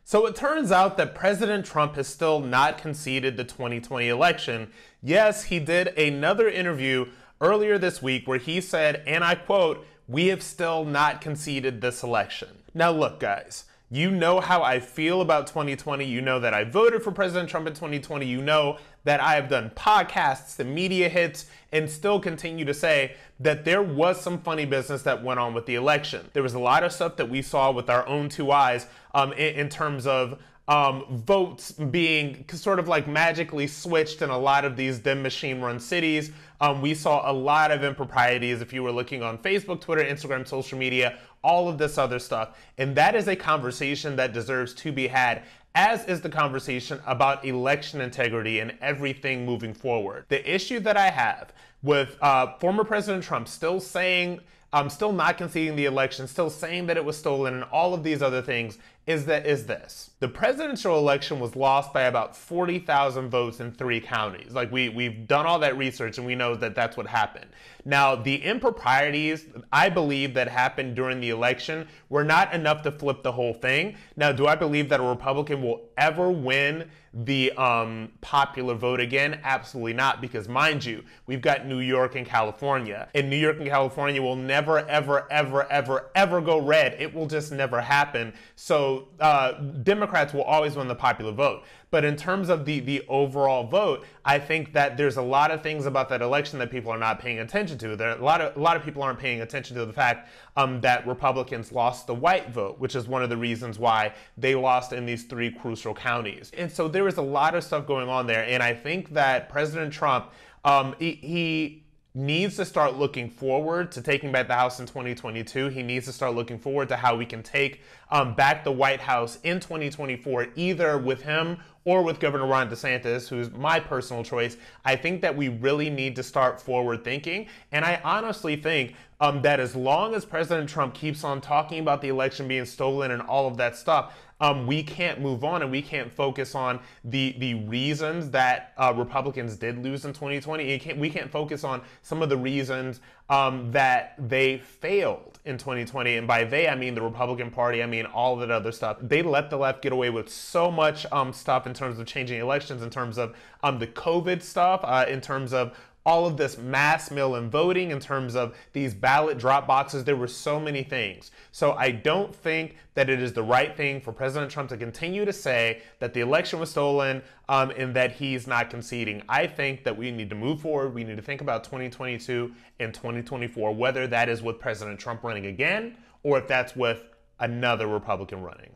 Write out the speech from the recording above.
So it turns out that President Trump has still not conceded the 2020 election. Yes, he did another interview earlier this week where he said, and I quote, "We have still not conceded this election." Now look, guys, you know how I feel about 2020. You know that I voted for President Trump in 2020. You know that I have done podcasts and media hits and still continue to say that there was some funny business that went on with the election. There was a lot of stuff that we saw with our own two eyes in terms of votes being sort of like magically switched in a lot of these dim machine run cities. We saw a lot of improprieties if you were looking on Facebook, Twitter, Instagram, social media, all of this other stuff. And that is a conversation that deserves to be had, as is the conversation about election integrity and everything moving forward. The issue that I have with former President Trump still saying, still not conceding the election, still saying that it was stolen and all of these other things is this. The presidential election was lost by about 40,000 votes in 3 counties. Like we've done all that research and we know that that's what happened. Now, the improprieties, I believe, that happened during the election were not enough to flip the whole thing. Now, do I believe that a Republican will ever win the popular vote again? Absolutely not, because mind you, we've got New York and California. And New York and California will never, ever, ever, ever, ever go red. It will just never happen. So Democrats will always win the popular vote. But in terms of the overall vote, I think that there's a lot of things about that election that people are not paying attention to. There are a lot of people aren't paying attention to the fact that Republicans lost the white vote, which is one of the reasons why they lost in these 3 crucial counties. And so there is a lot of stuff going on there. And I think that President Trump, he needs to start looking forward to taking back the House in 2022. He needs to start looking forward to how we can take back the White House in 2024, either with him or with Governor Ron DeSantis, who's my personal choice. I think that we really need to start forward thinking. And I honestly think that as long as President Trump keeps on talking about the election being stolen and all of that stuff, we can't move on and we can't focus on the reasons that Republicans did lose in 2020. We can't focus on some of the reasons that they failed in 2020. And by they, I mean the Republican Party, I mean all of that other stuff. They let the left get away with so much stuff in terms of changing elections, in terms of the COVID stuff, in terms of all of this mass mail-in voting, in terms of these ballot drop boxes. There were so many things. So I don't think that it is the right thing for President Trump to continue to say that the election was stolen and that he's not conceding. I think that we need to move forward. We need to think about 2022 and 2024, whether that is with President Trump running again or if that's with another Republican running.